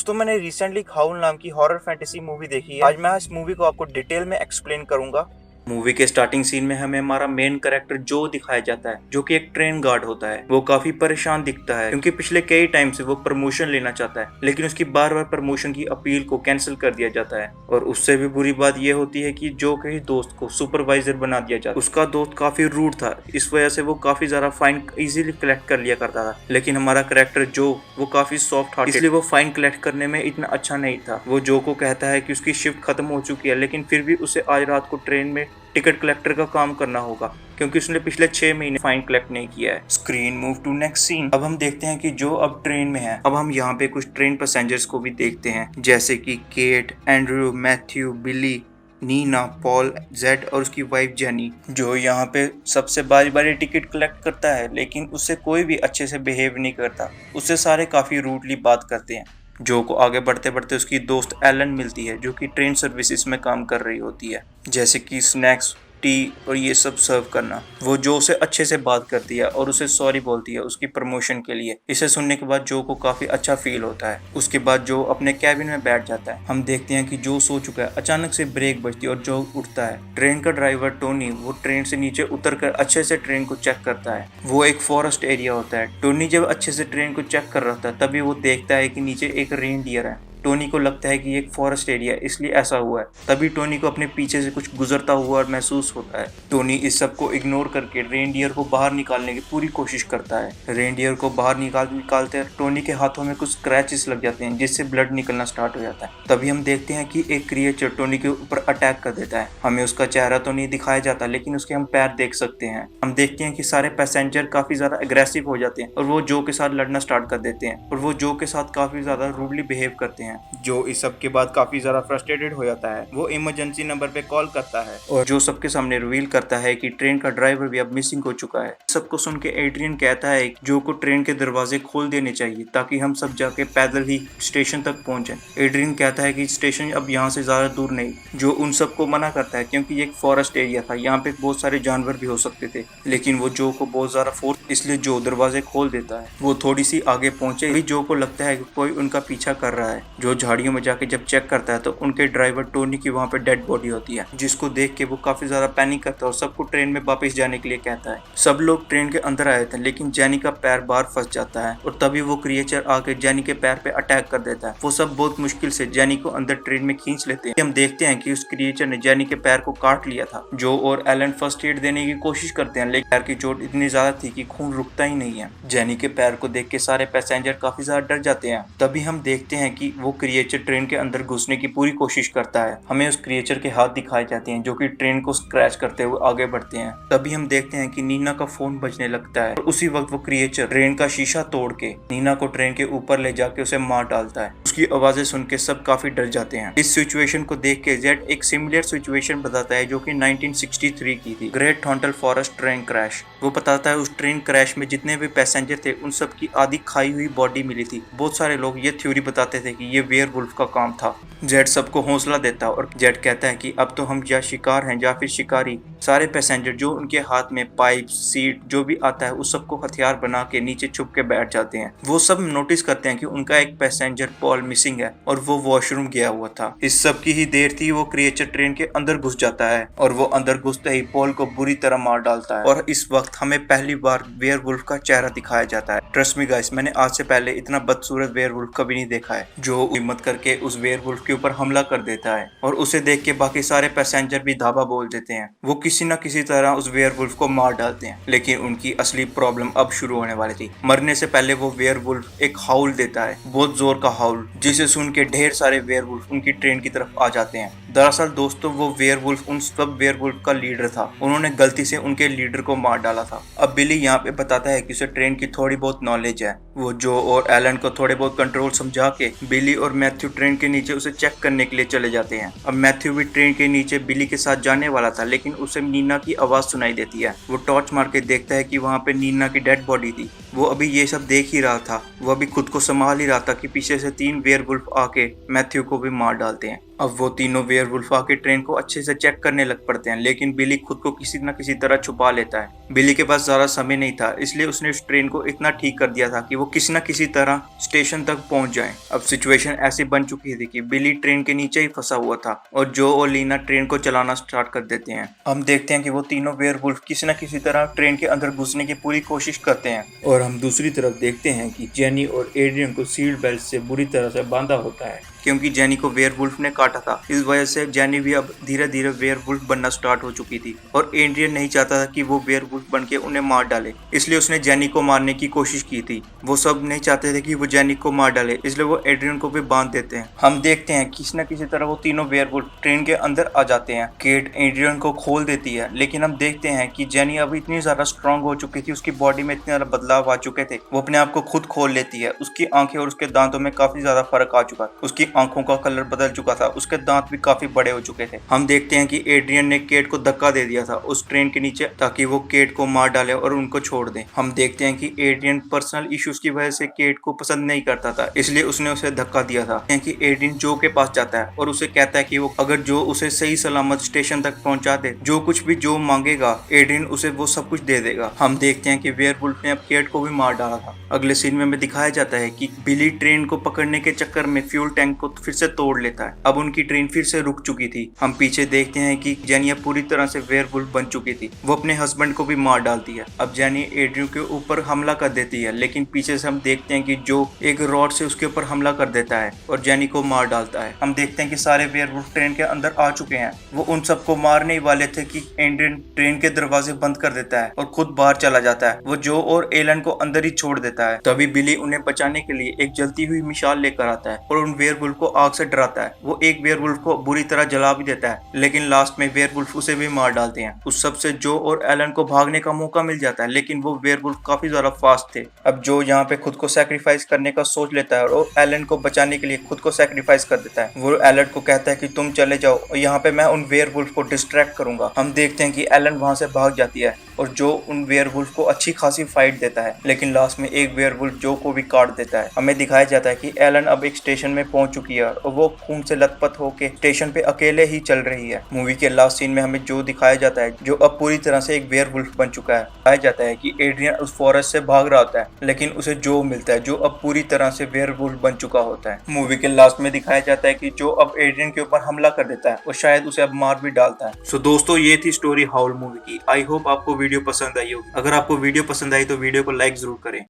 दोस्तों मैंने रिसेंटली खाउल नाम की हॉरर फैंटेसी मूवी देखी है। आज मैं इस मूवी को आपको डिटेल में एक्सप्लेन करूंगा। मूवी के स्टार्टिंग सीन में हमें हमारा मेन कैरेक्टर जो दिखाया जाता है, जो कि एक ट्रेन गार्ड होता है। वो काफी परेशान दिखता है क्योंकि पिछले कई टाइम से वो प्रमोशन लेना चाहता है, लेकिन उसकी बार बार प्रमोशन की अपील को कैंसिल कर दिया जाता है। और उससे भी बुरी बात यह होती है कि जो के दोस्त को सुपरवाइजर बना दिया जाता है। उसका दोस्त काफी रूड था, इस वजह से वो काफी ज्यादा फाइन इजीली कलेक्ट कर लिया करता था। लेकिन हमारा कैरेक्टर जो वो काफी सॉफ्ट हार्टेड, इसलिए वो फाइन कलेक्ट करने में इतना अच्छा नहीं था। वो जो को कहता है कि उसकी शिफ्ट खत्म हो चुकी है, लेकिन फिर भी उसे आज रात को ट्रेन में टिकट कलेक्टर का काम करना होगा क्योंकि उसने पिछले 6 महीने फाइन कलेक्ट नहीं किया है। Screen move to next scene. अब हम देखते हैं कि जो अब ट्रेन में है। अब हम यहाँ पे कुछ ट्रेन पैसेंजर्स को भी देखते हैं, जैसे कि केट, एंड्रू, मैथ्यू, बिली, नीना, पॉल, जेड और उसकी वाइफ जेनी। जो यहाँ पे सबसे बारी बारी टिकट कलेक्ट करता है, लेकिन उससे कोई भी अच्छे से बिहेव नहीं करता। उससे सारे काफी रूडली बात करते हैं। जो को आगे बढ़ते बढ़ते उसकी दोस्त एलन मिलती है, जो कि ट्रेन सर्विसेज में काम कर रही होती है, जैसे कि स्नैक्स, टी और ये सब सर्व करना। वो जो से अच्छे से बात करती है और उसे सॉरी बोलती है उसकी प्रमोशन के लिए। इसे सुनने के बाद जो को काफी अच्छा फील होता है। उसके बाद जो अपने कैबिन में बैठ जाता है। हम देखते हैं कि जो सो चुका है, अचानक से ब्रेक बजती है और जो उठता है। ट्रेन का ड्राइवर टोनी वो ट्रेन से नीचे उतर कर अच्छे से ट्रेन को चेक करता है। वो एक फॉरेस्ट एरिया होता है। टोनी जब अच्छे से ट्रेन को चेक कर रहा था, तभी वो देखता है कि नीचे एक रेनडियर है। टोनी को लगता है कि ये एक फॉरेस्ट एरिया है, इसलिए ऐसा हुआ है। तभी टोनी को अपने पीछे से कुछ गुजरता हुआ और महसूस होता है। टोनी इस सब को इग्नोर करके रेनडियर को बाहर निकालने की पूरी कोशिश करता है। रेनडियर को बाहर निकालते टोनी के हाथों में कुछ स्क्रैचेस लग जाते हैं, जिससे ब्लड निकलना स्टार्ट हो जाता है। तभी हम देखते हैं कि एक क्रिएचर टोनी के ऊपर अटैक कर देता है। हमें उसका चेहरा तो नहीं दिखाया जाता, लेकिन उसके हम पैर देख सकते हैं। हम देखते हैं कि सारे पैसेंजर काफी ज्यादा अग्रेसिव हो जाते हैं और वो जो के साथ लड़ना स्टार्ट कर देते हैं और वो जो के साथ काफी ज्यादा रूडली बिहेव करते हैं। जो इस सब के बाद काफी ज्यादा फ्रस्ट्रेटेड हो जाता है। वो इमरजेंसी नंबर पे कॉल करता है और जो सबके सामने रिवील करता है कि ट्रेन का ड्राइवर भी अब मिसिंग हो चुका है। सबको सुन के एड्रियन कहता है कि जो को ट्रेन के दरवाजे खोल देने चाहिए ताकि हम सब जाके पैदल ही स्टेशन तक पहुंचे। एड्रियन कहता है कि स्टेशन अब यहाँ से ज्यादा दूर नहीं। जो उन सबको मना करता है क्योंकि ये एक फॉरेस्ट एरिया था, यहाँ पे बहुत सारे जानवर भी हो सकते थे। लेकिन वो जो को बहुत ज्यादा फोर्स, इसलिए जो दरवाजे खोल देता है। वो थोड़ी सी आगे पहुंचे भी जो को लगता है कि कोई उनका पीछा कर रहा है। जो झाड़ियों में जाके जब चेक करता है तो उनके ड्राइवर टोनी की वहाँ पे डेड बॉडी होती है, जिसको देख के वो काफी ज्यादा पैनिक करता है और सबको ट्रेन में वापस जाने के लिए कहता है। सब लोग ट्रेन के अंदर आए थे, लेकिन जेनी का पैर बाहर फंस जाता है और तभी वो क्रिएचर आके जेनी के पैर पे अटैक कर देता है। वो सब बहुत मुश्किल से जेनी को अंदर ट्रेन में खींच लेते हैं। हम देखते हैं कि उस क्रिएचर ने जेनी के पैर को काट लिया था। जो और एलन फर्स्ट एड देने की कोशिश करते हैं, लेकिन पैर की चोट इतनी ज्यादा थी कि खून रुकता ही नहीं है। जेनी के पैर को देख के सारे पैसेंजर काफी ज्यादा डर जाते हैं। तभी हम देखते हैं कि वो क्रिएचर ट्रेन के अंदर घुसने की पूरी कोशिश करता है। हमें उस क्रिएचर के हाथ दिखाए जाते हैं, जो कि ट्रेन को स्क्रैच करते हुए आगे बढ़ते हैं। तभी हम देखते हैं कि नीना का फोन बजने लगता है और उसी वक्त वो क्रिएचर ट्रेन का शीशा तोड़ के नीना को ट्रेन के ऊपर ले जाके उसे मार डालता है। उसकी आवाजें सुन के सब काफी डर जाते हैं। इस सिचुएशन को देख के जेड एक सिमिलर सिचुएशन बताता है, जो कि 1963 की थी, ग्रेट हॉन्टल फॉरेस्ट ट्रेन क्रैश। वो बताता है उस ट्रेन क्रैश में जितने भी पैसेंजर थे उन सब की आधी खाई हुई बॉडी मिली थी। बहुत सारे लोग ये थ्योरी बताते थे कि ये वेयरवुल्फ का काम था। जेड सबको हौसला देता है और जेड कहता है कि अब तो हम या शिकार हैं या फिर शिकारी। सारे पैसेंजर जो उनके हाथ में पाइप, सीट जो भी आता है उस सबको हथियार बना के नीचे छुप के बैठ जाते हैं। वो सब नोटिस करते हैं कि उनका एक पैसेंजर पॉल मिसिंग है और वो वॉशरूम गया हुआ था। इस सब की ही देर थी, वो क्रिएचर ट्रेन के अंदर घुस जाता है और वो अंदर घुसते ही पॉल को बुरी तरह मार डालता है। और इस वक्त हमें पहली बार वेयरवुल्फ का चेहरा दिखाया जाता है। ट्रस्ट मी गाइस, मैंने आज से पहले इतना बदसूरत वेयरवुल्फ कभी नहीं देखा है। जो हिम्मत करके उस वेयरवुल्फ के ऊपर हमला कर देता है और उसे देख के बाकी सारे पैसेंजर भी धावा बोल देते हैं। वो किसी न किसी तरह उस वेयरवुल्फ को मार डालते हैं। लेकिन उनकी असली प्रॉब्लम अब शुरू होने वाली थी। मरने से पहले वो वेयरवुल्फ एक हाउल देता है, बहुत जोर का हाउल, जिसे सुन के ढेर सारे वेयरवुल्फ उनकी ट्रेन की तरफ आ जाते हैं। दरअसल दोस्तों, वो वेयरवुल्फ उन सब वेयरवुल्फ का लीडर था। उन्होंने गलती से उनके लीडर को मार डाला था। अब बिली यहाँ पे बताता है कि उसे ट्रेन की थोड़ी बहुत नॉलेज है। वो जो और एलन को थोड़े बहुत कंट्रोल समझा के बिली और मैथ्यू ट्रेन के नीचे उसे चेक करने के लिए चले जाते हैं। अब मैथ्यू भी ट्रेन के नीचे बिली के साथ जाने वाला था, लेकिन उसे नीना की आवाज सुनाई देती है। वो टॉर्च मार के देखता है कि वहाँ पे नीना की डेड बॉडी थी। वो अभी ये सब देख ही रहा था, वो अभी खुद को संभाल ही रहा था कि पीछे से 3 वेयरवुल्फ आके मैथ्यू को भी मार डालते हैं। अब वो तीनों वेयरवुल्फ आके ट्रेन को अच्छे से चेक करने लग पड़ते हैं, लेकिन बिली खुद को किसी न किसी तरह छुपा लेता है। बिली के पास ज्यादा समय नहीं था, इसलिए उसने उस ट्रेन को इतना ठीक कर दिया था कि वो किसी न किसी तरह स्टेशन तक पहुंच जाए। अब सिचुएशन ऐसी बन चुकी थी कि बिली ट्रेन के नीचे ही फंसा हुआ था और जो और लीना ट्रेन को चलाना स्टार्ट कर देते हैं। हम देखते हैं कि वो तीनों वेयरवुल्फ किसी न किसी तरह ट्रेन के अंदर घुसने की पूरी कोशिश करते हैं और हम दूसरी तरफ देखते हैं कि जेनी और एड्रियन को सीट बेल्ट से बुरी तरह से बांधा होता है, क्योंकि जेनी को वेयरवुल्फ ने काटा था। इस वजह से जेनी भी अब धीरे धीरे वेयरवुल्फ बनना स्टार्ट हो चुकी थी और एड्रियन नहीं चाहता था कि वो वेयरवुल्फ बन के उन्हें मार डाले, इसलिए उसने जेनी को मारने की कोशिश की थी। वो सब नहीं चाहते थे कि वो जेनी को मार डाले, इसलिए वो एड्रियन को भी बांध देते हैं। हम देखते हैं किसी न किसी तरह वो तीनों वेयरवुल्फ ट्रेन के अंदर आ जाते हैं। केट एड्रियन को खोल देती है, लेकिन हम देखते हैं कि जेनी अब इतनी ज्यादा स्ट्रांग हो चुकी थी, उसकी बॉडी में इतने ज्यादा बदलाव आ चुके थे, वो अपने आप को खुद खोल लेती है। उसकी आंखें और उसके दांतों में काफी ज्यादा फर्क आ चुका, उसकी आंखों का कलर बदल चुका था, उसके दांत भी काफी बड़े हो चुके थे। हम देखते हैं कि एड्रियन ने केट को धक्का दे दिया था उस ट्रेन के नीचे, ताकि वो केट को मार डाले और उनको छोड़ दे। हम देखते हैं कि एड्रियन पर्सनल इश्यूज की वजह से केट को पसंद नहीं करता था, इसलिए उसने उसे धक्का दिया था। कि एड्रियन जो के पास जाता है और उसे कहता है कि वो अगर जो उसे सही सलामत स्टेशन तक पहुंचा दे, जो कुछ भी जो मांगेगा एड्रियन उसे वो सब कुछ दे देगा। हम देखते हैं कि वेयरवुल्फ ने अब केट को भी मार डाला था। अगले सीन में हमें दिखाया जाता है कि बिली ट्रेन को पकड़ने के चक्कर में फ्यूल टैंक को फिर से तोड़ लेता है। अब उनकी ट्रेन फिर से रुक चुकी थी। हम पीछे देखते हैं कि जेनी पूरी तरह से वेयरवुल्फ बन चुकी थी, वो अपने हस्बैंड को भी मार डालती है। अब जेनी एड्रियन के ऊपर हमला कर देती है, लेकिन पीछे से हम देखते हैं कि जो एक रॉड से उसके ऊपर हमला कर देता है और जेनी को मार डालता है। हम देखते हैं कि सारे वेयरवुल्फ ट्रेन के अंदर आ चुके हैं। वो उन सबको मारने वाले थे कि एड्रियन ट्रेन के दरवाजे बंद कर देता है और खुद बाहर चला जाता है। वो जो और एलन को अंदर ही छोड़ देता है। तभी बिली उन्हें बचाने के लिए एक जलती हुई मिसाल लेकर आता है और उन वेयरवुल्फ को आग से डराता है। वो एक वेयरवुल्फ को बुरी तरह जला भी देता है, लेकिन लास्ट में वेयरवुल्फ उसे भी मार डालते हैं। उस सब से जो और एलन को भागने का मौका मिल जाता है, लेकिन वो वेयरवुल्फ काफी ज्यादा फास्ट थे। अब जो यहाँ पे खुद को सैक्रिफाइस करने का सोच लेता है और एलन को बचाने के लिए खुद को सैक्रिफाइस कर देता है। वो एलन को कहता है कि तुम चले जाओ और यहाँ पे मैं उन वेयरवुल्फ को डिस्ट्रैक्ट करूंगा। हम देखते हैं कि एलन वहां से भाग जाती है और जो उन वेयरवुल्फ को अच्छी खासी फाइट देता है, लेकिन लास्ट में एक वेयरवुल्फ जो को भी काट देता है। हमें दिखाया जाता है कि एलन अब एक स्टेशन में पहुंच चुकी है और वो खून से लथपथ होके स्टेशन पे अकेले ही चल रही है। मूवी के लास्ट सीन में हमें जो दिखाया जाता है, जो अब पूरी तरह से एक वेयरवुल्फ बन चुका है। दिखाया जाता है कि एड्रियन उस फॉरेस्ट से भाग रहा होता है, लेकिन उसे जो मिलता है जो अब पूरी तरह से वेयरवुल्फ बन चुका होता है। मूवी के लास्ट में दिखाया जाता है कि जो अब एड्रियन के ऊपर हमला कर देता है, वो शायद उसे अब मार भी डालता है। सो दोस्तों, ये थी स्टोरी हाउल मूवी की। आई होप आपको वीडियो पसंद आई होगी। अगर आपको वीडियो पसंद आई तो वीडियो को लाइक जरूर करें।